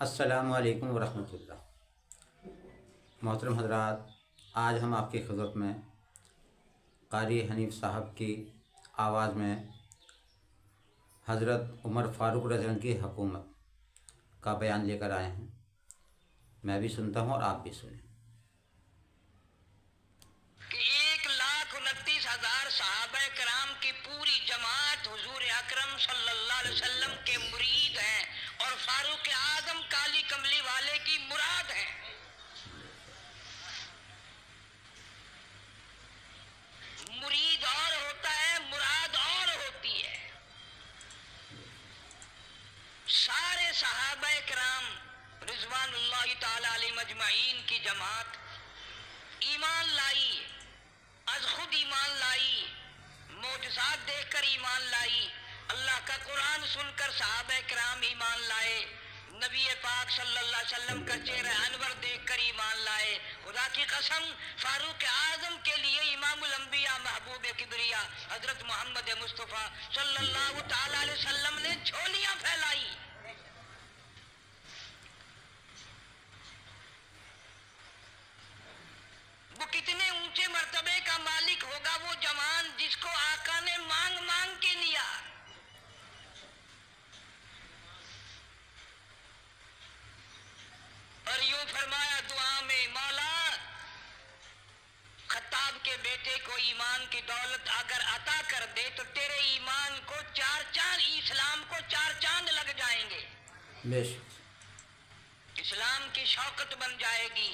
السلام علیکم ورحمۃ اللہ۔ محترم حضرات، آج ہم آپ کی خدمت میں قاری حنیف صاحب کی آواز میں حضرت عمر فاروق رضی اللہ عنہ کی حکومت کا بیان لے کر آئے ہیں۔ میں بھی سنتا ہوں اور آپ بھی سنیں۔ کہ 1,29,000 صحابہ کرام کی پوری جماعت حضور اکرم صلی اللہ علیہ وسلم کے مرید ہیں اور فاروق اعظم کالی کملی والے کی مراد ہیں۔ مرید اور ہوتا ہے، مراد اور ہوتی ہے۔ سارے صحابہ کرام رضوان اللہ تعالی علیہ مجمعین کی جماعت ایمان لائی، از خود ایمان لائی، معجزات دیکھ کر ایمان لائی، اللہ کا قرآن سن کر صحابہ کرام ایمان لائے، نبی پاک صلی اللہ علیہ وسلم کا چہرہ انور دیکھ کر ایمان لائے۔ خدا کی قسم، فاروق اعظم کے لیے امام الانبیاء محبوب کبریا حضرت محمد مصطفیٰ صلی اللہ تعالی علیہ وسلم نے جھولیاں پھیلائی۔ وہ کتنے اونچے مرتبے کا مالک ہوگا وہ جوان جس کو آقا نے مانگ مانگ کے لیا۔ اور یوں فرمایا دعا میں، مولا خطاب کے بیٹے کو ایمان کی دولت اگر عطا کر دے تو تیرے ایمان کو چار چاند، اسلام کو چار چاند لگ جائیں گے، بے شک اسلام کی شوکت بن جائے گی۔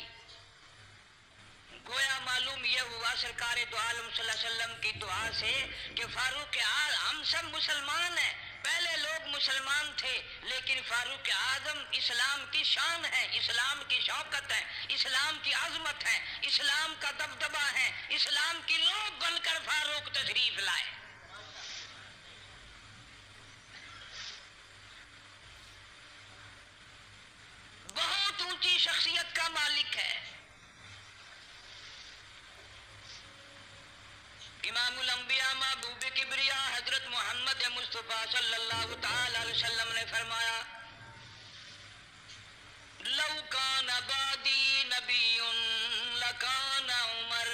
گویا معلوم یہ ہوا سرکار دو عالم صلی اللہ علیہ وسلم کی دعا سے کہ فاروق اعظم، ہم سب مسلمان ہیں، پہلے لوگ مسلمان تھے لیکن فاروق اعظم اسلام کی شان ہے، اسلام کی شوکت ہے، اسلام کی عظمت ہے، اسلام کا دبدبہ ہے، اسلام کی لوگ بن کر فاروق تشریف لائے۔ بہت اونچی شخصیت کا مالک ہے۔ امام الانبیاء محبوب کبریا حضرت محمد مصطفیٰ صلی اللہ تعالی علیہ وسلم نے فرمایا، لو کان بعدی نبی لکان عمر،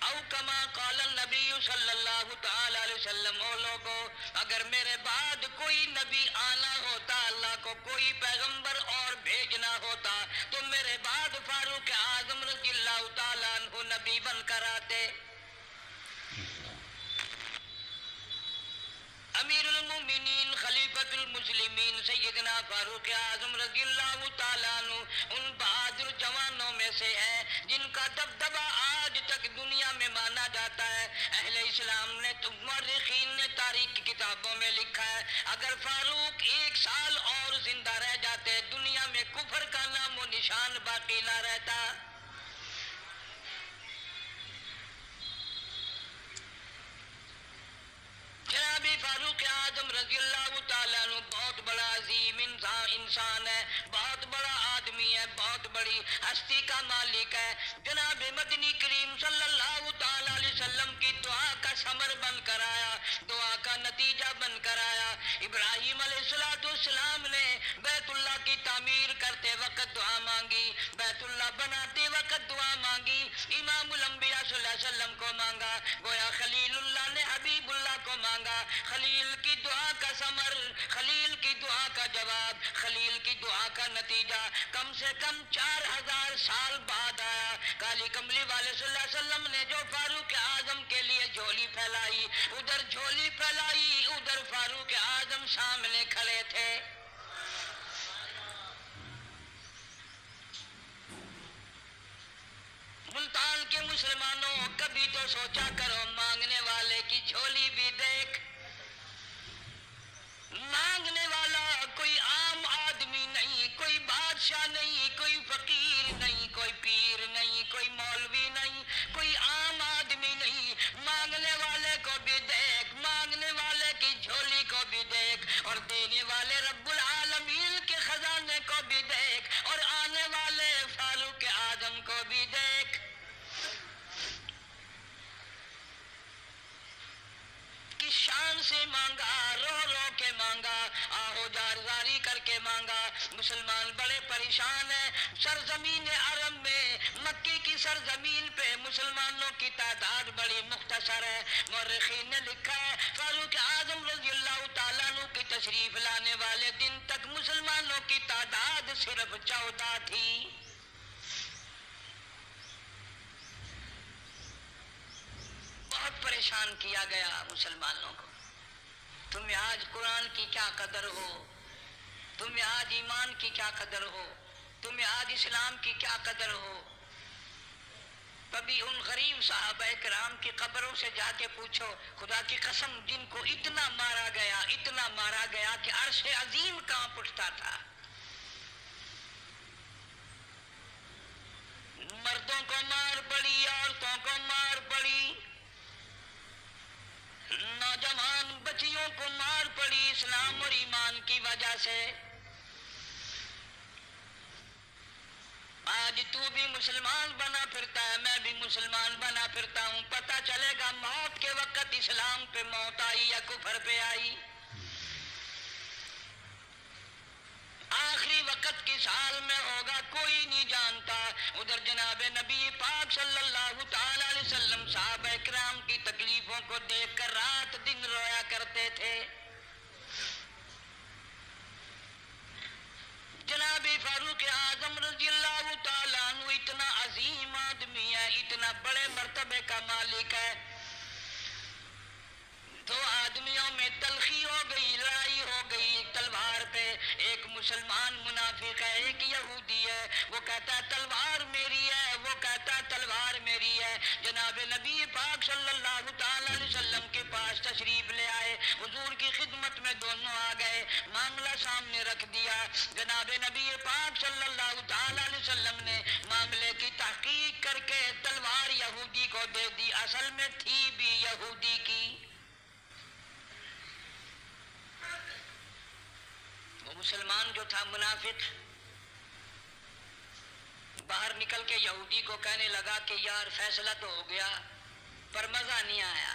او کما قال النبی صلی اللہ تعالی علیہ وسلم۔ او لوگو، اگر میرے بعد کوئی نبی آنا ہوتا، اللہ کو کوئی پیغمبر اور بھیجنا ہوتا تو میرے بعد فاروق اعظم رضی اللہ تعالیٰ عنہ نبی بن کر آتے۔ امیر المومنین خلیفۃ المسلمین سیدنا فاروق اعظم رضی اللہ تعالیٰ عنہ ان بہادر جوانوں میں سے ہے جن کا دبدبہ آج تک دنیا میں مانا جاتا ہے۔ اہل اسلام نے، مورخین نے تاریخ کی کتابوں میں لکھا ہے، اگر فاروق 1 سال اور زندہ رہ جاتے دنیا میں کفر کا نام و نشان باقی نہ رہتا۔ جناب فاروق اعظم رضی اللہ تعالیٰ عنہ بہت بڑا عظیم انسان ہے، بہت بڑا آدمی ہے، بہت بڑی ہستی کا مالک ہے۔ جناب مدنی کریم صلی اللہ تعالیٰ علیہ وسلم کی دعا کا ثمر بن کر آیا، دعا کا نتیجہ بن کر آیا۔ ابراہیم علیہ السلام نے بیت اللہ کی تعمیر کرتے وقت دعا مانگی، بیت اللہ بناتے وقت دعا مانگی، امام الانبیاء صلی اللہ علیہ وسلم کو مانگا، گویا خلیل اللہ نے حبیب اللہ کو مانگا۔ خلیل کی دعا کا ثمر، خلیل کی دعا کا جواب، خلیل کی دعا کا نتیجہ کم سے کم 4000 سال بعد آیا۔ کالی کملی والے صلی اللہ علیہ وسلم نے جو فاروق اعظم کے لیے جھولی پھیلائی، ادھر جھولی پھیلائی، ادھر فاروق اعظم سامنے کھڑے تھے۔ ملتان کے مسلمانوں، کبھی تو سوچا کرو مانگنے والے کی جھولی بھی دیکھ۔ مانگنے والا کوئی عام آدمی نہیں، کوئی بادشاہ نہیں، کوئی فقیر نہیں، کوئی پیر نہیں، کوئی مولوی نہیں، کوئی عام آدمی نہیں۔ مانگنے والے کو بھی دیکھ، مانگنے والے کی جھولی کو بھی دیکھ، اور دینے والے رب العالمین کے خزانے کو بھی دیکھ، اور آنے والے فاروق اعظم کو بھی دیکھ۔ کی شان زبان سے مانگا، رو رو کے مانگا، آہو جار زاری کر کے مانگا۔ مسلمان بڑے پریشان ہیں۔ سرزمین عرب میں، مکے کی سرزمین پہ مسلمانوں کی تعداد بڑی مختصر ہے۔ مورخین نے لکھا ہے فاروق اعظم رضی اللہ تعالیٰ عنہ کی تشریف لانے والے دن تک مسلمانوں کی تعداد صرف 14 تھی۔ بہت پریشان کیا گیا مسلمانوں کو۔ تمہیں آج قرآن کی کیا قدر ہو، تمہیں آج ایمان کی کیا قدر ہو، تمہیں آج اسلام کی کیا قدر ہو۔ کبھی ان غریب صحابہ کرام کی قبروں سے جا کے پوچھو، خدا کی قسم جن کو اتنا مارا گیا کہ عرش عظیم کانپ اٹھتا تھا۔ مردوں کو مار پڑی، عورتوں کو مار پڑی، نوجوان بچیوں کو مار پڑی اسلام اور ایمان کی وجہ سے۔ آج تو بھی مسلمان بنا پھرتا ہے، میں بھی مسلمان بنا پھرتا ہوں، پتہ چلے گا موت کے وقت اسلام پہ موت آئی یا کفر پہ آئی۔ آخری وقت کس حال میں ہوگا کوئی نہیں جانتا۔ ادھر جناب نبی پاک صلی اللہ تعالی علیہ وسلم صحابہ کرام کی تکلیفوں کو دیکھ کر رات دن رویا کرتے تھے۔ جناب فاروق اعظم رضی اللہ تعالیٰ عنہ اتنا عظیم آدمی ہے، اتنا بڑے مرتبے کا مالک ہے۔ دو آدمیوں میں تلخی ہو گئی، لڑائی ہو گئی تلوار پہ۔ ایک مسلمان منافق ہے، ایک یہودی ہے، وہ کہتا ہے تلوار میری ہے، وہ کہتا ہے تلوار میری ہے۔ جناب نبی پاک صلی اللہ تعالی علیہ وسلم کے پاس تشریف لے آئے، حضور کی خدمت میں دونوں آ گئے، معاملہ سامنے رکھ دیا۔ جناب نبی پاک صلی اللہ تعالی علیہ وسلم نے معاملے کی تحقیق کر کے تلوار یہودی کو دے دی، اصل میں تھی بھی یہودی کی۔ وہ مسلمان جو تھا منافق باہر نکل کے یہودی کو کہنے لگا کہ یار فیصلہ تو ہو گیا پر مزہ نہیں آیا،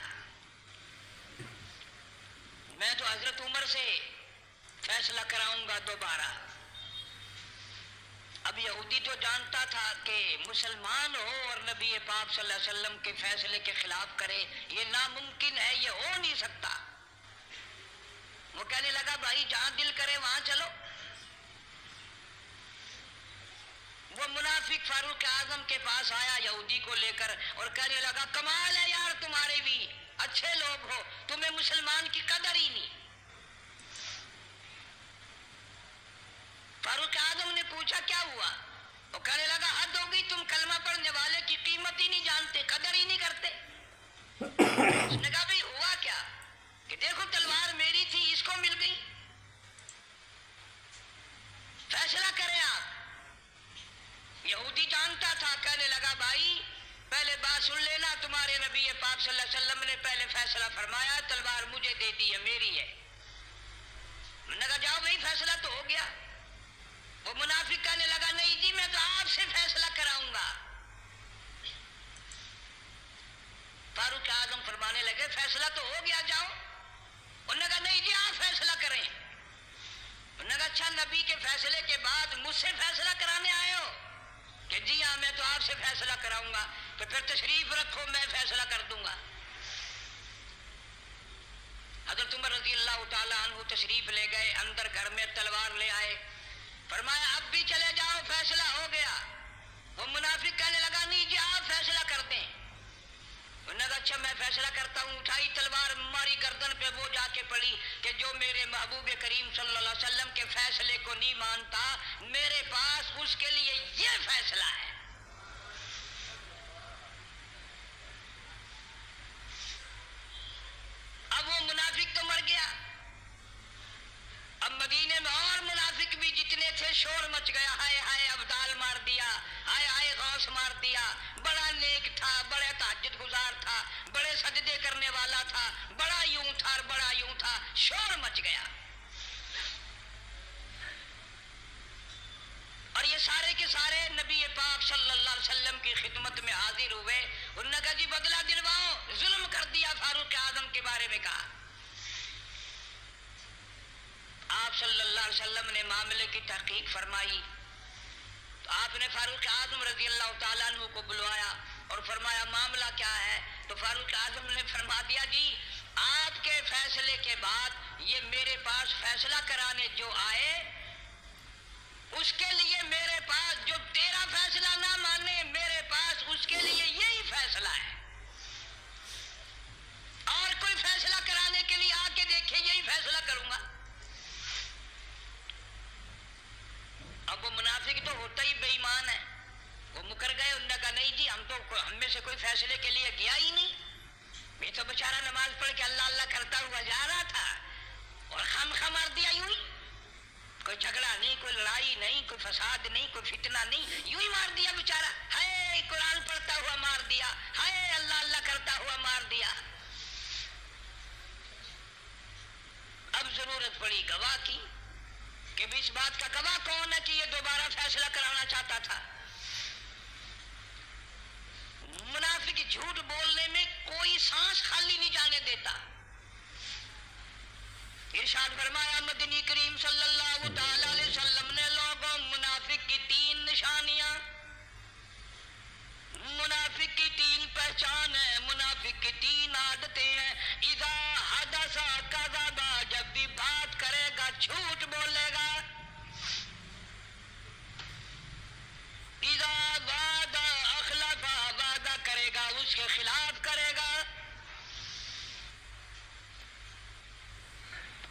میں تو حضرت عمر سے فیصلہ کراؤں گا دوبارہ۔ اب یہودی تو جانتا تھا کہ مسلمان ہو اور نبی پاک صلی اللہ علیہ وسلم کے فیصلے کے خلاف کرے، یہ ناممکن ہے، یہ ہو نہیں سکتا۔ وہ کہنے لگا بھائی جہاں دل کرے وہاں چلو۔ وہ منافق فاروق اعظم کے پاس آیا یہودی کو لے کر اور کہنے لگا کمال ہے یار تمہارے بھی، اچھے لوگ ہو، تمہیں مسلمان کی قدر ہی نہیں۔ فاروق اعظم نے پوچھا کیا ہوا؟ وہ کہنے لگا حد ہو گئی، تم کلمہ پڑھنے والے کی قیمت ہی نہیں جانتے، قدر ہی نہیں کرتے۔ اس نے کہا بھئی ہوا کیا؟ کہ دیکھو تلوار میری تھی، اس کو مل گئی، فیصلہ کریں آپ۔ یہودی جانتا تھا، کہنے لگا بھائی پہلے بات سن لینا، تمہارے نبی پاک صلی اللہ علیہ وسلم نے پہلے فیصلہ فرمایا، تلوار مجھے دے دی ہے، میری ہے۔ میں نے کہا جاؤ بھائی فیصلہ تو ہو گیا۔ وہ منافق کہنے لگا نہیں جی میں تو آپ سے فیصلہ کراؤں گا۔ فاروق اعظم فرمانے لگے فیصلہ تو ہو گیا جاؤ۔ انہوں نے کہا نہیں جی آپ فیصلہ کریں۔ انہوں نے کہا اچھا نبی کے فیصلے کے بعد مجھ سے فیصلہ کرانے آئے ہو؟ کہ جی ہاں میں تو آپ سے فیصلہ کراؤں گا۔ تو پھر تشریف رکھو میں فیصلہ کر دوں گا۔ حضرت عمر رضی اللہ تعالیٰ عنہ تشریف لے گئے، اندر گھر میں تلوار لے آئے، فرمایا اب بھی چلے جاؤ فیصلہ ہو گیا۔ وہ منافق کہنے لگا نہیں جی آپ فیصلہ کر دیں۔ انہوں نے کہا اچھا میں فیصلہ کرتا ہوں۔ اٹھائی تلوار، ماری گردن پہ، وہ جا کے پڑی کہ جو میرے محبوب کریم صلی اللہ علیہ وسلم کے فیصلے کو نہیں مانتا، میرے پاس اس کے لیے یہ فیصلہ ہے۔ اب وہ منافق تو مر گیا، اب مدینے میں اور منافق بھی جتنے تھے شور مچ گیا، ہائے ہائے ابدال مار دیا، ہائے ہائے غوث مار دیا، بڑا نیک تھا، بڑے تہجد گزار تھا، بڑے سجدے کرنے والا تھا، بڑا یوں تھا اور بڑا یوں تھا، شور مچ گیا۔ اور یہ سارے کے سارے نبی پاک صلی اللہ علیہ وسلم کی خدمت میں حاضر ہوئے۔ انہوں نے کہا جی بدلہ دلواؤ، ظلم کر دیا فاروق اعظم کے بارے میں کہا۔ آپ صلی اللہ علیہ وسلم نے معاملے کی تحقیق فرمائی تو آپ نے فاروق اعظم رضی اللہ تعالیٰ عنہ کو بلوایا اور فرمایا معاملہ کیا ہے؟ تو فاروق اعظم نے فرما دیا جی آپ کے فیصلے کے بعد یہ میرے پاس فیصلہ کرانے جو آئے اس کے لیے میرے پاس جو تیرا فیصلہ نہ مانے میرے پاس اس کے لیے یہی فیصلہ ہے، اور کوئی فیصلہ کرانے کے لیے آ کے دیکھے یہی فیصلہ کروں گا۔ اب وہ منافق تو ہوتا ہی بے ایمان ہے، وہ مکر گئے، انہوں نے کہا نہیں جی ہم میں سے کوئی فیصلے کے لیے گیا ہی نہیں، یہ تو بیچارہ نماز پڑھ کے اللہ اللہ کرتا ہوا جا رہا تھا اور خم مار دیا یوں ہی، کوئی جھگڑا نہیں، کوئی لڑائی نہیں، کوئی فساد نہیں، کوئی فتنہ نہیں، یوں ہی مار دیا بیچارہ، ہائے قرآن پڑھتا ہوا مار دیا، ہائے اللہ اللہ کرتا ہوا مار دیا۔ اب ضرورت پڑی گواہ کی کہ بھی اس بات کا گواہ کون ہے کہ یہ دوبارہ فیصلہ کرانا چاہتا تھا۔ منافق جھوٹ بولنے میں کوئی سانس خالی نہیں جانے دیتا۔ ارشاد فرمایا مدنی کریم صلی اللہ تعالی علیہ وسلم نے لوگوں منافق کی 3 نشانیاں، منافق کی 3 پہچان ہے، منافق کی 3 عادتیں ہیں۔ اذا حدث کذب، جب بھی بات کرے گا جھوٹ بولے گا۔ اذا وعد اخلف، وعدہ کرے گا اس کے خلاف کرے گا۔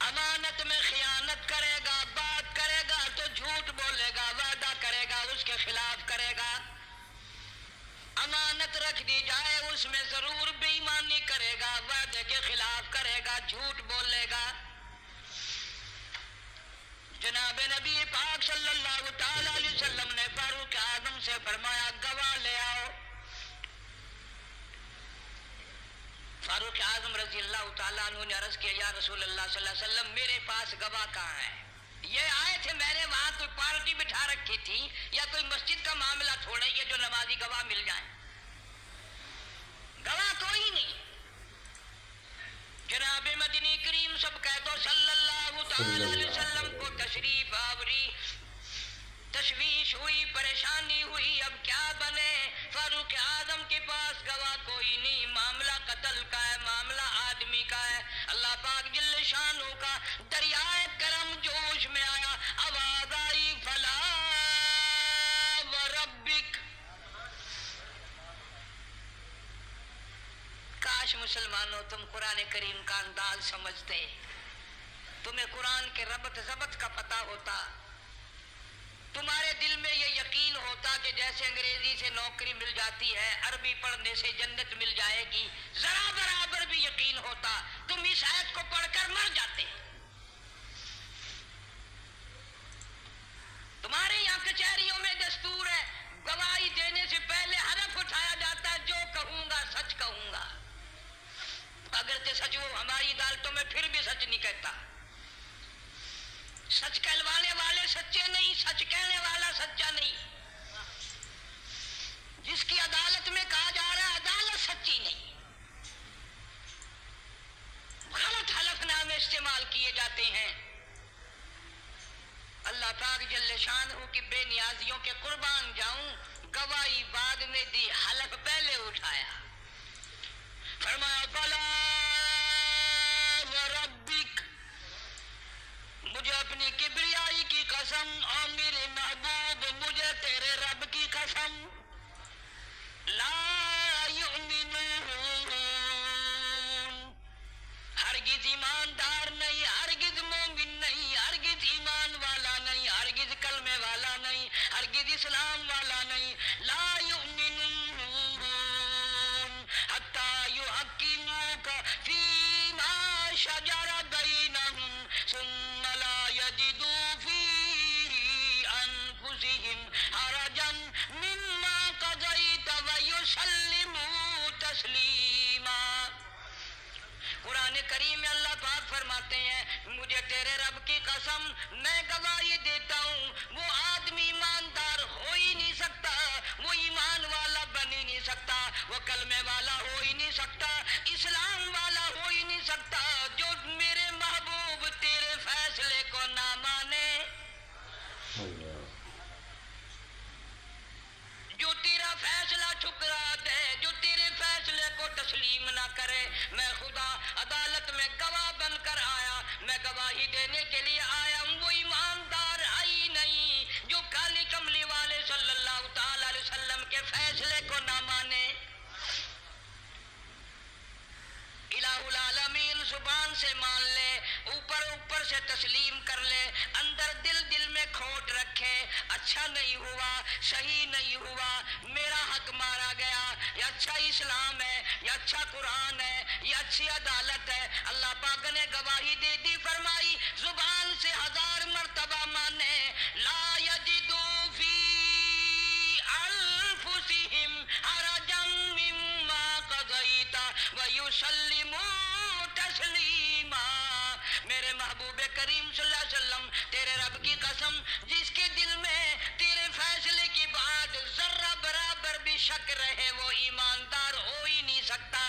امانت میں خیانت کرے گا، بات کرے گا تو جھوٹ بولے گا، وعدہ کرے گا اس کے خلاف کرے گا۔ امانت رکھ دی جائے اس میں ضرور بے ایمانی کرے گا، وعدے کے خلاف کرے گا، جھوٹ بولے گا۔ جناب نبی پاک صلی اللہ تعالی علیہ وسلم نے فاروق اعظم سے فرمایا گواہ لے آؤ۔ فاروق اعظم رضی اللہ تعالیٰ عنہ نے عرض کیا یا رسول اللہ صلی اللہ علیہ وسلم میرے پاس گواہ کہاں ہے؟ یہ آئے تھے، میں نے وہاں کوئی پارٹی بٹھا رکھی تھی یا کوئی مسجد کا معاملہ تھوڑا ہی ہے جو نمازی گواہ مل جائیں، گواہ کوئی نہیں۔ جناب مدنی کریم سب کہہ دو صلی اللہ تعالی علیہ وسلم کو تشریف آوری، تشویش ہوئی، پریشانی ہوئی، اب کیا بنے؟ فاروق اعظم کے پاس گواہ کوئی نہیں، معاملہ قتل کا ہے، معاملہ آدمی کا ہے۔ اللہ پاک جل شانہ کا دریائے کرم جوش میں آیا، آواز آئی فلا وربک۔ کاش مسلمانوں تم قرآن کریم کا انداز سمجھتے، تمہیں قرآن کے ربط ضبط کا پتہ ہوتا، تمہارے دل میں یہ یقین ہوتا کہ جیسے انگریزی سے نوکری مل جاتی ہے، عربی پڑھنے سے جنت مل جائے گی، ذرا برابر بھی یقین ہوتا تم اس آیت کو پڑھ کر مر جاتے۔ تمہارے یہاں کچہریوں میں دستور ہے گواہی دینے سے پہلے حرف اٹھایا جاتا ہے جو کہوں گا سچ کہوں گا، اگرچہ سچ وہ ہماری عدالتوں میں پھر بھی سچ نہیں کہتا۔ سچ کہلوانے والے سچے نہیں، سچ کہنے والا سچا نہیں۔ جس کی عدالت میں کہا جا رہا ہے عدالت سچی نہیں، غلط حلف نامے استعمال کیے جاتے ہیں۔ اللہ پاک جل شانہ کی بے نیازیوں کے قربان جاؤں، گواہی بعد میں دی، حلف پہلے اٹھایا۔ فرمایا فلا وربک، مجھے اپنی کبریائی کی قسم اور میرے محبوب مجھے تیرے رب کی قسم، لا یؤمنون، ہرگز ایماندار نہیں، ہرگز مومن نہیں، ہرگز ایمان والا نہیں، ہرگز کلمے والا نہیں، ہرگز اسلام والا نہیں۔ لا یؤمنون حتی یحکموک فیما شجر بینہم ثم لا یجدوا فی انفسہم حرجا مما قضیت ویسلموا تسلیما۔ قرآن کریم میں اللہ پاک فرماتے ہیں مجھے تیرے رب کی قسم میں گواہی دیتا ہوں وہ آدمی ایماندار ہو ہی نہیں سکتا، وہ ایمان والا بن ہی نہیں سکتا، وہ کلمے والا ہو ہی نہیں سکتا، اسلام والا ہو ہی نہیں سکتا جو میرے محبوب تیرے فیصلے کو نہ جو تیرا فیصلہ ٹھکرا دے، جو تیرے فیصلے کو تسلیم نہ کرے، میں خدا عدالت میں گواہ بن کر آیا، میں گواہی دینے کے لیے آیا ہوں، وہ ایماندار آئی نہیں جو کالی کملی والے صلی اللہ تعالی علیہ وسلم کے فیصلے کو نہ مانے۔ الہ العالمین زبان سے مان لے، اوپر اوپر سے تسلیم کر لے، اندر دل میں کھوٹ رکھے، اچھا نہیں ہوا، صحیح نہیں ہوا، میرا حق مارا گیا، یہ اچھا اسلام ہے، یہ اچھا قرآن ہے، یہ اچھی عدالت ہے۔ اللہ پاک نے گواہی دے دی، فرمائی زبان سے 1000 مرتبہ مانے، لا یجدو فی انفسہم حرجا مما قضیت ویسلموا تسلیما۔ میرے محبوب کریم صلی اللہ علیہ وسلم، تیرے رب کی قسم، جس کے دل میں تیرے فیصلے کی بات ذرہ برابر بھی شک رہے، وہ ایماندار ہو ہی نہیں سکتا۔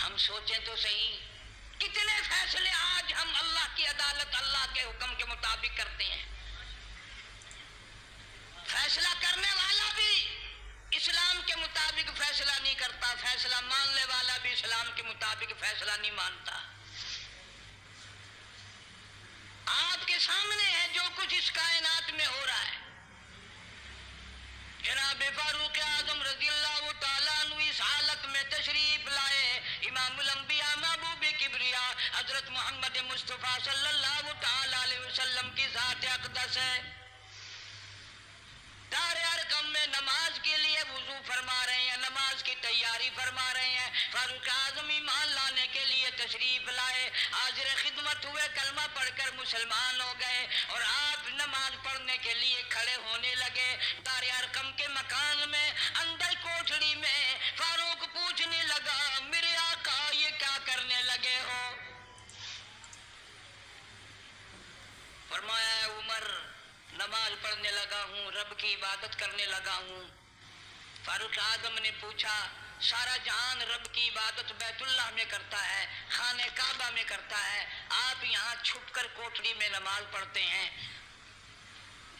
ہم سوچیں تو صحیح، کتنے فیصلے آج ہم اللہ کی عدالت، اللہ کے حکم کے مطابق کرتے ہیں۔ فیصلہ کرنے والا بھی اسلام کے مطابق فیصلہ نہیں کرتا، فیصلہ ماننے والا بھی اسلام کے مطابق فیصلہ نہیں مانتا۔ آپ کے سامنے ہے جو کچھ اس کائنات میں ہو رہا ہے۔ جناب فاروق اعظم رضی اللہ تعالیٰ عنہ اس حالت میں تشریف لائے، امام الانبیاء محبوب کبریا حضرت محمد مصطفیٰ صلی اللہ تعالیٰ علیہ وسلم کی ذات اقدس ہے۔ دار ارقم میں نماز کے لیے وضو فرما رہے ہیں، نماز کی تیاری فرما رہے ہیں۔ فاروق اعظم ایمان لانے کے لیے تشریف لائے، حاضر خدمت ہوئے، کلمہ پڑھ کر مسلمان ہو گئے، اور آپ نماز پڑھنے کے لیے کھڑے ہونے لگے۔ دار ارقم کے مکان میں اندر کوٹھڑی میں فاروق پوچھنے لگا، میرے آقا یہ کیا کرنے لگے ہو؟ فرمایا عمر نماز پڑھنے لگا ہوں، رب کی عبادت کرنے لگا ہوں۔ فاروق اعظم نے پوچھا، سارا جہان رب کی عبادت بیت اللہ میں کرتا ہے، خانہ کعبہ میں کرتا ہے، آپ یہاں چھپ کر کوٹھڑی میں نماز پڑھتے ہیں؟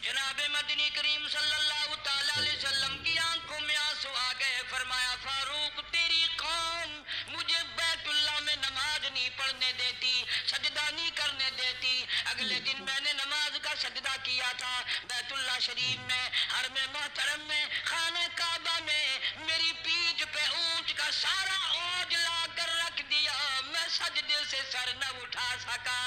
جناب مدنی کریم صلی اللہ تعالی علیہ وسلم کی آنکھوں میں آنسو آ گئے، فرمایا فاروق تیری قوم مجھے بیت اللہ میں نماز نہیں پڑھنے دیتی، سجدہ نہیں کرنے دیتی۔ اگلے دن میں نے نماز کا سجدہ کیا تھا بیت اللہ شریف میں، حرم محترم میں، خانہ کعبہ میں، میری پیٹھ پہ اونٹ کا سارا اوج لا کر رکھ دیا، میں سجدے سے سر نہ اٹھا سکا۔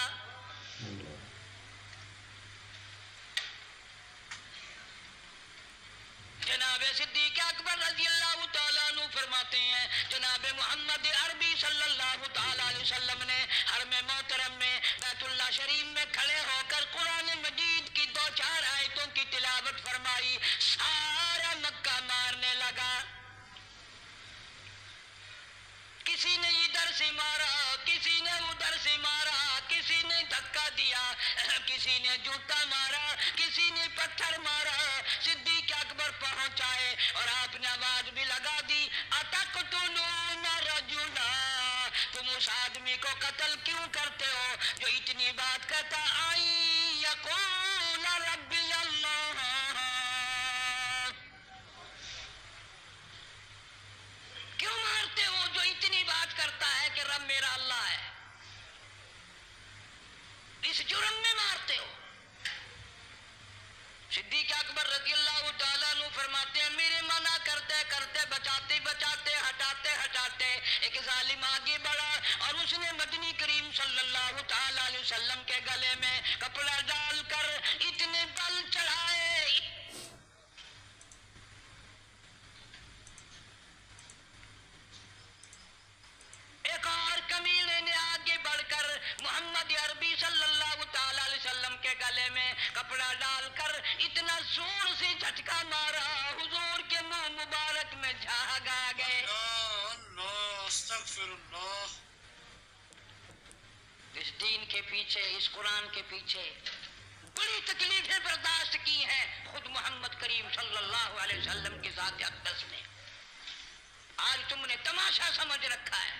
جناب صدیق اکبر رضی اللہ تعالیٰ عنہ فرماتے ہیں، جناب محمد عربی صلی اللہ تعالیٰ علیہ وسلم نے حرم محترم میں بیت اللہ شریف میں کھڑے ہو کر قرآن مجید کی 2-4 آیتوں کی تلاوت فرمائی، سارا مکہ مارنے لگا۔ کسی نے ادھر سے مارا، کسی نے ادھر سے مارا، کسی نے دھکا دیا، کسی نے جوتا مارا، کسی نے پتھر مارا۔ صدیق اکبر پہنچائے اور آپ نے آواز بھی لگا دی، اتقتلون رجلا، تم اس آدمی کو قتل کیوں کرتے ہو جو اتنی بات کہتا، آئی یقول ربی اللہ، کیوں مارتے ہو جو اتنی بات کرتا ہے کہ رب میرا اللہ ہے؟ اس جرم میں مارتے ہو۔ صدیق اکبر رضی اللہ تعالیٰ عنہ فرماتے ہیں، میرے منع کرتے کرتے، بچاتے بچاتے، ہٹاتے ہٹاتے ایک ظالم آگے بڑھا اور اس نے مدنی کریم صلی اللہ تعالیٰ علیہ وسلم کے گلے میں کپڑا ڈال کر اتنے بل چڑھائے۔ ایک اور کمینے نے آگے بڑھ کر محمد عربی صلی اللہ تعالی علیہ وسلم کے گلے میں کپڑا ڈال کر اتنا زور سے جھٹکا مارا، حضور کے منہ مبارک میں جھاگ آ گئے۔ اللہ استغفر اللہ۔ اس دین کے پیچھے، اس قرآن کے پیچھے بڑی تکلیفیں برداشت کی ہیں خود محمد کریم صلی اللہ علیہ وسلم کی ذات اقدس نے۔ آج تم نے تماشا سمجھ رکھا ہے۔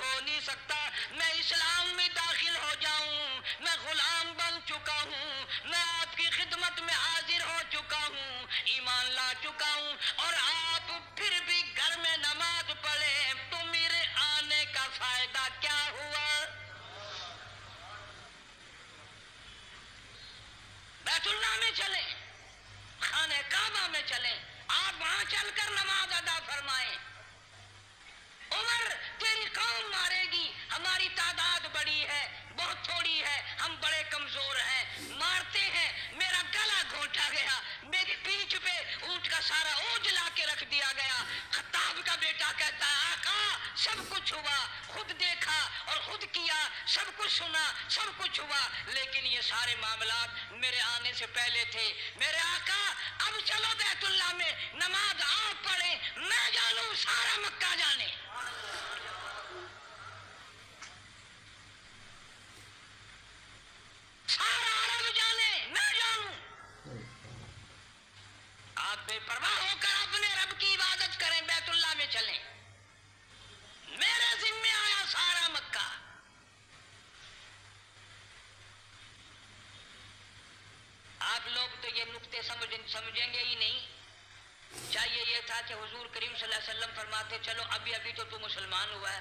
ہو نہیں سکتا. میں اسلام میں داخل ہو جاؤں, میں غلام بن چکا ہوں, میں آپ کی خدمت میں حاضر ہو چکا ہوں, ایمان لا چکا ہوں, اور آپ پھر بھی گھر میں نماز پڑھیں تو میرے آنے کا فائدہ کیا ہوا؟ بیت اللہ میں چلیں, خانہ کعبہ میں چلیں, آپ وہاں چل کر نماز ادا فرمائیں. عمر تیری قوم مارے گی, ہماری تعداد بڑی ہے, بہت تھوڑی ہے, ہم بڑے کمزور ہیں, مارتے ہیں, میرا گلا گھونٹا گیا, میری پیٹھ پہ اونٹ کا سارا اوج لا کے رکھ دیا گیا. خطاب کا بیٹا کہتا ہے آقا سب کچھ ہوا, خود دیکھا اور خود کیا, سب کچھ سنا, سب کچھ ہوا, لیکن یہ سارے معاملات میرے آنے سے پہلے تھے. میرے آقا اب چلو بیت اللہ میں نماز آپ پڑھیں, میں جانوں سارا مکہ جانے. سارا عرب جانے, میں جانوں. آپ بے پرواہ ہو کر اپنے رب کی عبادت کریں, بیت اللہ میں چلیں. میرے ذمہ آیا سارا مکہ. آپ لوگ تو یہ نکتے سمجھیں گے ہی نہیں. چاہیے یہ تھا کہ حضور کریم صلی اللہ علیہ وسلم فرماتے چلو ابھی تو مسلمان ہوا ہے,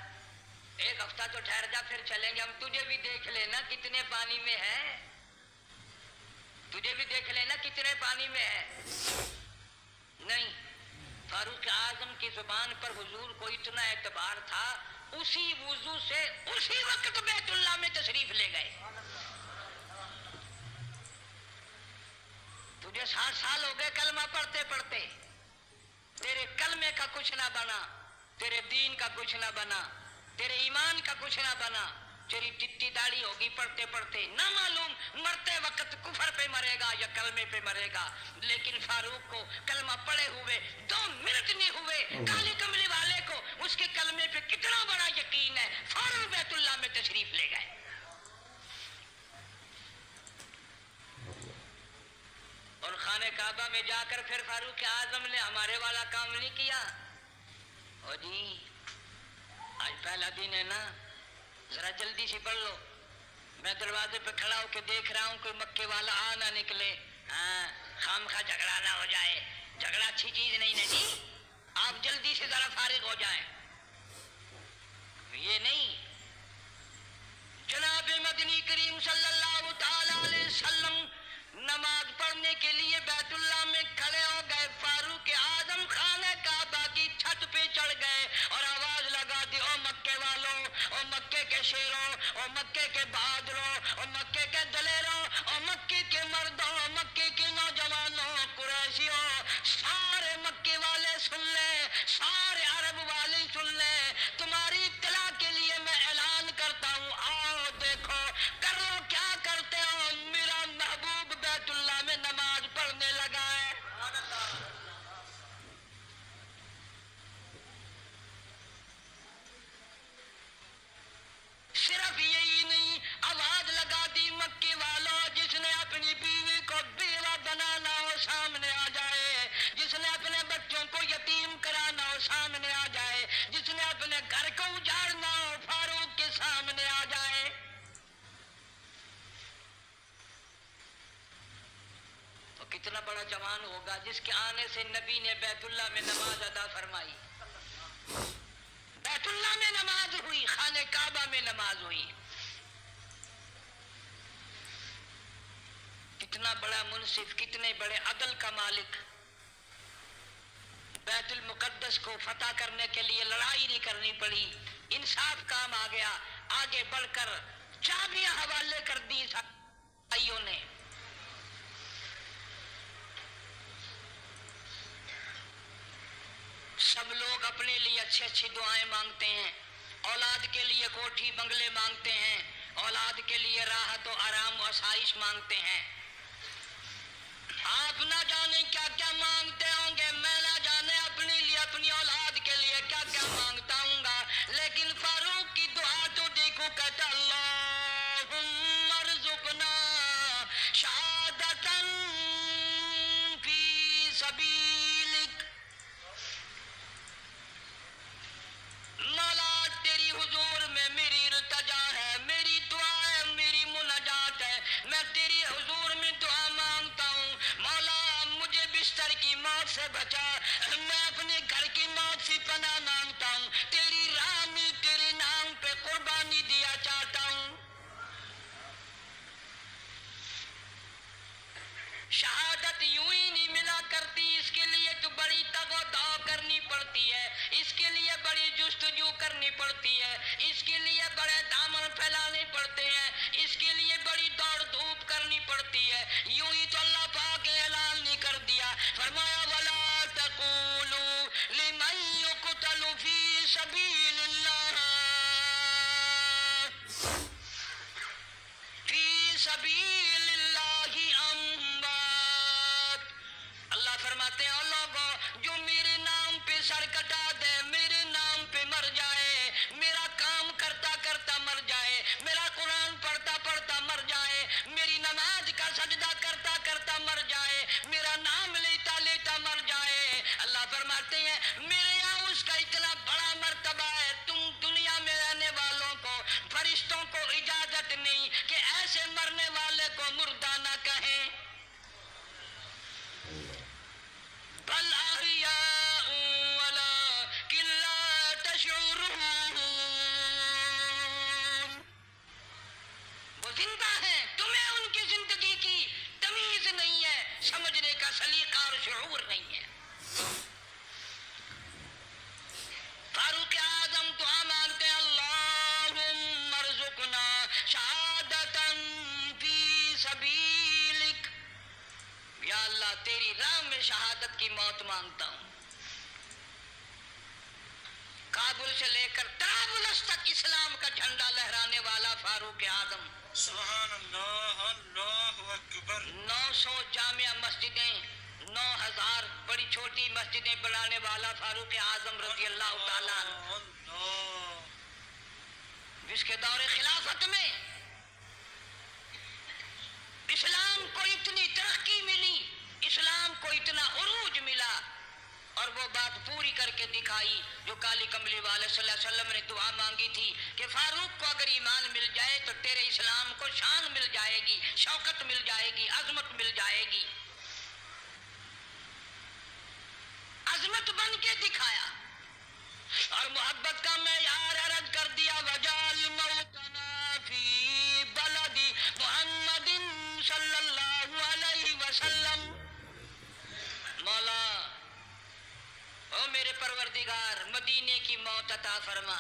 ایک ہفتہ تو ٹھہر جا, پھر چلیں گے. ہم تجھے بھی دیکھ لینا کتنے پانی میں ہے, تجھے بھی دیکھ لینا کتنے پانی میں ہے. نہیں, فاروق اعظم کی زبان پر حضور کو اتنا اعتبار تھا, اسی وضو سے اسی وقت بیت اللہ میں تشریف لے گئے. تجھے 60 سال ہو گئے کلمہ پڑھتے پڑھتے, تیرے کلمے کا کچھ نہ بنا, تیرے دین کا کچھ نہ بنا, تیرے ایمان کا کچھ نہ بنا, تیری ٹٹی داڑھی ہوگی پڑھتے پڑھتے, نہ معلوم مرتے وقت کفر پہ مرے گا یا کلمے پہ مرے گا. لیکن فاروق کو کلمہ پڑھے ہوئے 2 منٹ نہیں ہوئے, کالی کملی والے کو اس کے کلمے پہ کتنا بڑا یقین ہے, فوراً بیت اللہ میں تشریف لے گئے. اور خانہ کعبہ میں جا کر پھر فاروق اعظم نے ہمارے والا کام نہیں کیا. او جی آج پہلا دن ہے نا, ذرا جلدی سے پڑھ لو. میں دروازے پہ کھڑا ہو کے دیکھ رہا ہوں کوئی مکے والا آ نہ نکلے, ہاں خامخواہ جھگڑا نہ ہو جائے. جھگڑا اچھی چیز نہیں نا جی, آپ جلدی سے ذرا فارغ ہو جائیں. یہ نہیں, جناب مدنی کریم صلی اللہ تعالی علیہ وسلم نماز پڑھنے کے لیے بیت اللہ میں کھڑے ہو گئے. فاروق اعظم خانہ کعبہ کی چھت پہ چڑھ گئے اور آواز لگا دی, او مکے والوں, او مکے کے شیروں, او مکے کے بہادروں, او مکے کے دلیروں, او مکے کے مردوں, مکے کے نوجوانوں, قریشیوں, سارے مکے والے سن لیں, سارے عرب والے سن لیں. تمہاری اطلاع کے لیے میں اعلان کرتا ہوں, آؤ دیکھو کر لو کیا کرتے ہو, میرا محبوب بیت اللہ میں نماز پڑھنے لگا ہے. صرف یہی نہیں, آواز لگا دی مکے والوں, جس نے اپنی بیوی کو بیوہ بنانا ہو سامنے آ جائے, جس نے اپنے بچوں کو یتیم کرانا ہو سامنے آ جائے, جس نے اپنے گھر کو اجاڑنا ہو فاروق کے سامنے آ جائے. تو کتنا بڑا جوان ہوگا جس کے آنے سے نبی نے بیت اللہ میں نماز ادا فرمائی. بیت اللہ میں نماز ہوئی, خانہ کعبہ میں نماز ہوئی. کتنا بڑا منصف, کتنے بڑے عدل کا مالک. بیت المقدس کو فتح کرنے کے لیے لڑائی نہیں کرنی پڑی, انصاف کام آ گیا. آگے بڑھ کر چابیاں حوالے کر دی بھائیوں نے. سب لوگ اپنے لیے اچھی اچھی دعائیں مانگتے ہیں, اولاد کے لیے کوٹھی بنگلے مانگتے ہیں, اولاد کے لیے راحت و آرام و آسائش مانگتے ہیں. آپ نہ جانے کیا کیا مانگتے ہوں گے, میں نہ جانے اپنے لیے اپنی اولاد کے لیے کیا کیا مانگتا ہوں گا, لیکن فاروق کی دعا تو دیکھو, کہتا اللہم ارزقنا شہادتاً فی سبیلک. مولا تیری حضور میں شہادتن فی سبیلک، یا اللہ تیری راہ میں شہادت کی موت مانگتا ہوں۔ کابل سے لے کر طرابلس تک اسلام کا جھنڈا لہرانے والا فاروق اعظم، سبحان اللہ، اللہ اکبر۔ 900 جامع مسجدیں، 9000 بڑی چھوٹی مسجدیں بنانے والا فاروق اعظم رضی اللہ تعالیٰ عنہ، اللہ، جس کے دور خلافت میں اسلام کو اتنی ترقی ملی، اسلام کو اتنا عروج ملا، اور وہ بات پوری کر کے دکھائی جو کالی کملی والے صلی اللہ علیہ وسلم نے دعا مانگی تھی کہ فاروق کو اگر ایمان مل جائے تو تیرے اسلام کو شان مل جائے گی، شوکت مل جائے گی، عظمت مل جائے گی۔ عظمت بن کے دکھایا اور محبت کا معیار عرض کر دیا، وجعل موتنا فی بلد محمد صلی اللہ علیہ وسلم۔ مولا او میرے پروردگار، مدینے کی موت عطا فرما،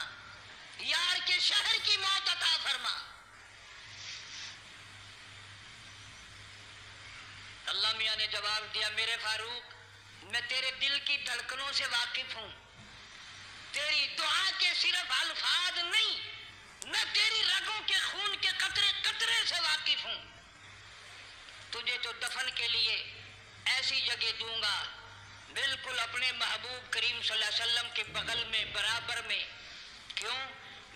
یار کے شہر کی موت عطا فرما۔ اللہ میاں نے جواب دیا، میرے فاروق میں تیرے دل کی دھڑکنوں سے واقف ہوں، تیری دعا کے صرف الفاظ نہیں، میں تیری رگوں کے خون کے قطرے قطرے سے واقف ہوں۔ تجھے تو دفن کے لیے ایسی جگہ دوں گا بالکل اپنے محبوب کریم صلی اللہ علیہ وسلم کے بغل میں، برابر میں۔ کیوں؟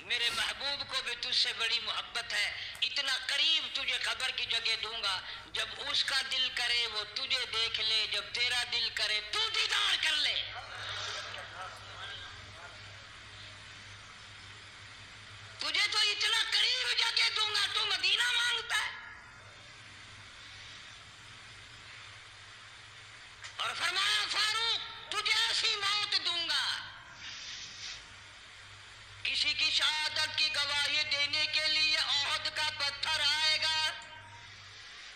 میرے محبوب کو بھی تجھ سے بڑی محبت ہے، اتنا قریب تجھے قبر کی جگہ دوں گا، جب اس کا دل کرے وہ تجھے دیکھ لے، جب تیرا دل کرے تو دیدار کر لے۔ تجھے تو اتنا قریب جگہ دوں گا، تو مدینہ مانگتا ہے۔ اور فرمایا فاروق تجھے ایسی موت دوں گا، کسی کی شہادت کی گواہی دینے کے لیے احد کا پتھر آئے گا،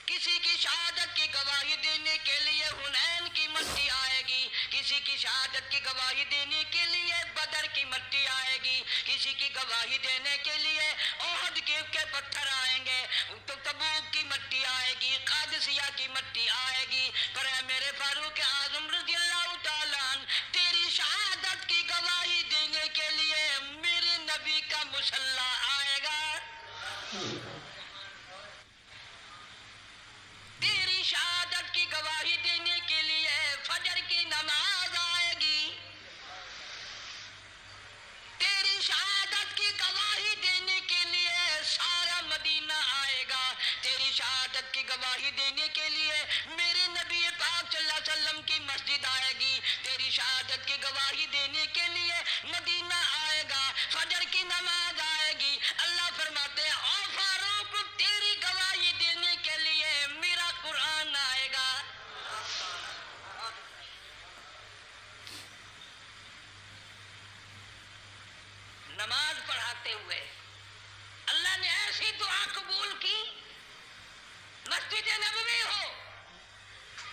کسی کی شہادت کی گواہی دینے کے لیے حنین کی مٹی آئے گی، کسی کی شہادت کی گواہی دینے کے لیے بدر کی مٹی آئے گی، کسی کی گواہی دینے کے لیے احد کے پتھر آئیں گے، تو تبوک کی مٹی آئے گی، قادسیہ کی مٹی آئے گی، پر اے میرے فاروق اعظم رضی اللہ تعالیٰ عنہ، تیری شہادت کی گواہی دینے کے لیے میرے نبی کا مصلی آئے گا، تیری شہادت کی گواہی دینے کے لیے فجر کی نماز آئے گی، تیری شہادت کی گواہی دینے کے لیے سارا مدینہ آئے گا، تیری شہادت کی گواہی دینے کے لیے میرے نبی پاک صلی اللہ علیہ وسلم کی مسجد آئے گی، تیری شہادت کی گواہی دینے کے لیے مدینہ آئے گا، فجر کی نماز آئے گی۔ اللہ فرماتے ہیں او فاروق تیری گواہی دینے کے لیے میرا قرآن آئے گا۔ نماز پڑھاتے ہوئے اللہ نے ایسی دعا قبول کی، مسجد نبوی ہو،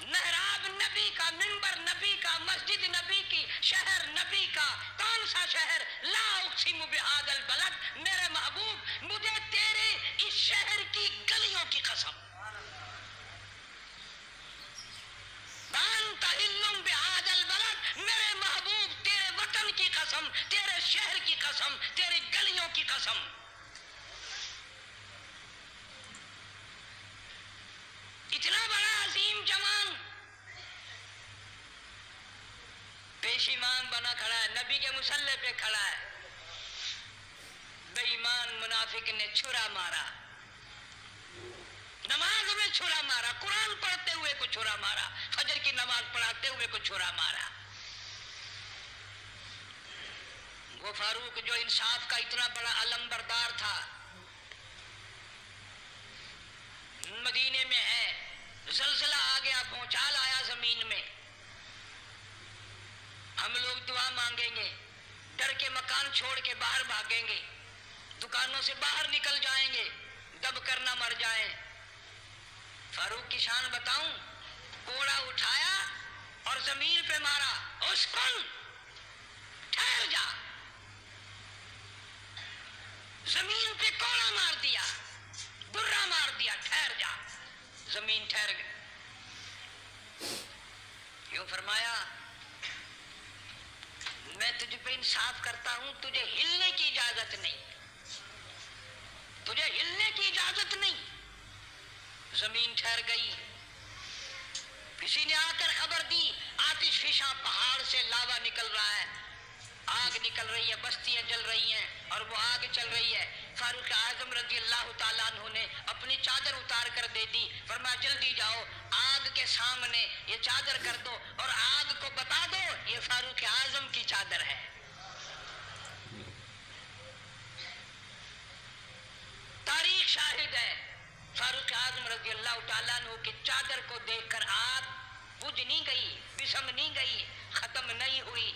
محراب نبی کا، منبر نبی کا، مسجد نبی کی، شہر نبی کا، کون سا شہر؟ لا اقسم بہذا البلد، میرے محبوب مجھے تیرے اس شہر کی گلیوں کی قسم، انت حل بہذا البلد، میرے محبوب تیرے وطن کی قسم، تیرے شہر کی قسم، تیری گلیوں کی قسم۔ اتنا بڑا عظیم جوان پیشیمان بنا کھڑا ہے، نبی کے مصلی پہ کھڑا ہے، بے ایمان منافق نے چھرا مارا، نماز میں چھرا مارا، قرآن پڑھتے ہوئے کو چھرا مارا، فجر کی نماز پڑھاتے ہوئے کو چھرا مارا۔ وہ فاروق جو انصاف کا اتنا بڑا علم بردار تھا، مدینے میں ہے، زلزلہ آ گیا، بھونچال آیا زمین میں، ہم لوگ دعا مانگیں گے، ڈر کے مکان چھوڑ کے باہر بھاگیں گے، دکانوں سے باہر نکل جائیں گے، دب کر نہ مر جائیں۔ فاروق کی شان بتاؤں، کوڑا اٹھایا اور زمین پہ مارا، اسکن ٹھہر جا، زمین پہ کوڑا مار دیا، ٹھہر گئے. یوں فرمایا میں تجھ پہ انصاف کرتا ہوں, تجھے ہلنے کی اجازت نہیں, تجھے ہلنے کی اجازت نہیں. زمین ٹھہر گئی. کسی نے آ کر خبر دی آتش فشاں پہاڑ سے لاوا نکل رہا ہے, آگ نکل رہی ہے, بستیاں جل رہی ہیں اور وہ آگ چل رہی ہے. فاروق اعظم رضی اللہ تعالیٰ عنہ نے اپنی چادر اتار کر دے دی. فرمایا جلدی جاؤ, آگ کے سامنے یہ چادر کر دو اور آگ کو بتا دو یہ فاروق اعظم کی چادر ہے. تاریخ شاہد ہے. فاروق اعظم رضی اللہ تعالیٰ عنہ کی چادر کو دیکھ کر آگ بجھ نہیں گئی, بسم نہیں گئی, ختم نہیں ہوئی,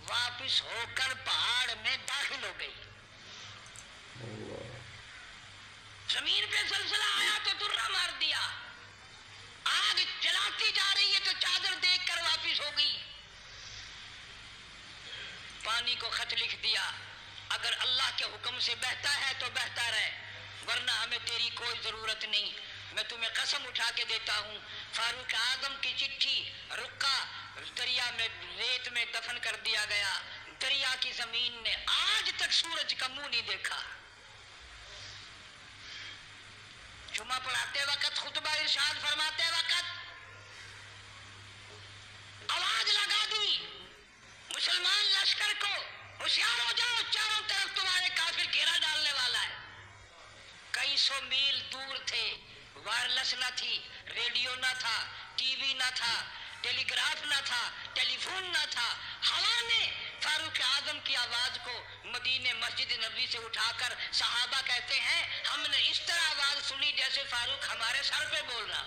واپس ہو کر پہاڑ میں داخل ہو گئی. زمین پہ زلزلہ آیا تو درہ مار دیا, آگ جلاتی جا رہی ہے تو چادر دیکھ کر واپس ہو گئی. پانی کو خط لکھ دیا, اگر اللہ کے حکم سے بہتا ہے تو بہتا رہے, ورنہ ہمیں تیری کوئی ضرورت نہیں. میں تمہیں قسم اٹھا کے دیتا ہوں, فاروق اعظم کی چٹھی رکا دریا میں ریت میں دفن کر دیا گیا. دریا کی زمین نے آج تک سورج کا منہ نہیں دیکھا. جمعہ پڑھاتے وقت, خطبہ ارشاد فرماتے وقت آواز لگا دی مسلمان لشکر کو, ہوشیار ہو جاؤ, چاروں طرف تمہارے کافر گھیرا ڈالنے والا ہے. کئی سو میل دور تھے, وائرلیس نہ تھی, ریڈیو نہ تھا, ٹی وی نہ تھا, ٹیلی گراف نہ تھا, ٹیلی فون نہ تھا. ہوا نے فاروق اعظم کی آواز کو مدینے مسجد نبی سے اٹھا کر, صحابہ کہتے ہیں ہم نے اس طرح آواز سنی جیسے فاروق ہمارے سر پہ بول رہا.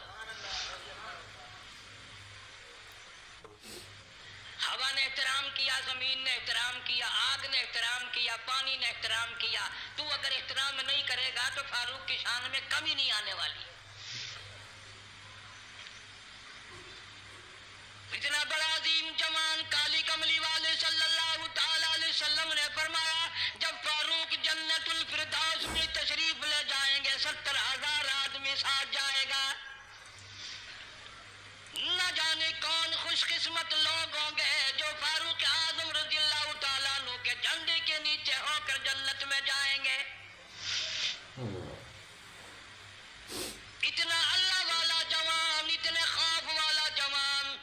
ہوا نے احترام کیا, زمین نے احترام کیا, آگ نے احترام کیا, پانی نے احترام کیا. تو اگر احترام نہیں کرے گا تو فاروق کی شان میں کمی نہیں آنے والی. اتنا بڑا عظیم جوان کالی کملی والے صلی اللہ تعالی علیہ وسلم نے فرمایا جب فاروق جنت الفردوس میں تشریف لے جائیں گے 70,000 آدمی ساتھ جائے گا. نہ جانے کون خوش قسمت لوگ ہوں گے جو فاروق اعظم رضی اللہ تعالیٰ عنہ کے جھنڈے کے نیچے ہو کر جنت میں جائیں گے. اتنا اللہ والا جوان, اتنے خوف والا جوان.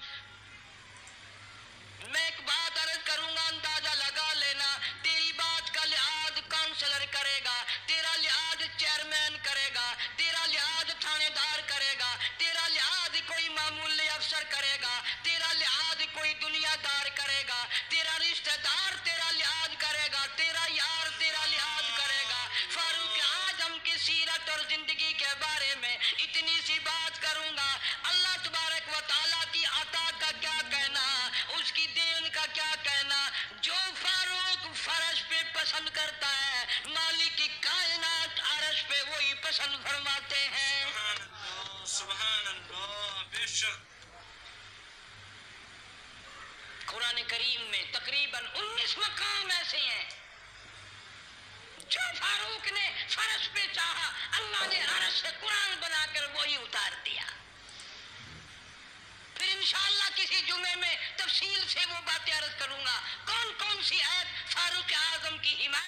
میں ایک بات عرض کروں گا, اندازہ لگا لینا, تیری بات کا لحاظ کاؤنسلر کرے گا, تیرا لحاظ چیئرمین کرے گا, تیرا لحاظ تھانے دار کرے گا, تیرا لحاظ کوئی معمولی افسر کرے گا, تیرا لحاظ کوئی دنیا دار کرے گا, تیرا رشتہ دار تیرا لحاظ کرے گا, تیرا یار تیرا لحاظ کرے گا. فاروق اعظم کی سیرت اور زندگی کے بارے میں اتنی سی بات کروں گا. اللہ تبارک و تعالیٰ کی عطا کا کیا کہنا, اس کی دین کا کیا کہنا. جو فاروق فرش پہ پسند کرتا ہے, مالک کی کائنات عرش پہ وہی پسند فرماتے ہیں. سبحان اللہ, بے شک. قرآن کریم میں تقریباً 19 مقام ایسے ہیں جو فاروق نے فرش پہ چاہا, اللہ نے عرش سے قرآن بنا کر وہی اتار دیا. پھر انشاءاللہ کسی جمعے میں تفصیل سے وہ باتیں عرض کروں گا, کون کون سی آیت فاروق اعظم کی حمایت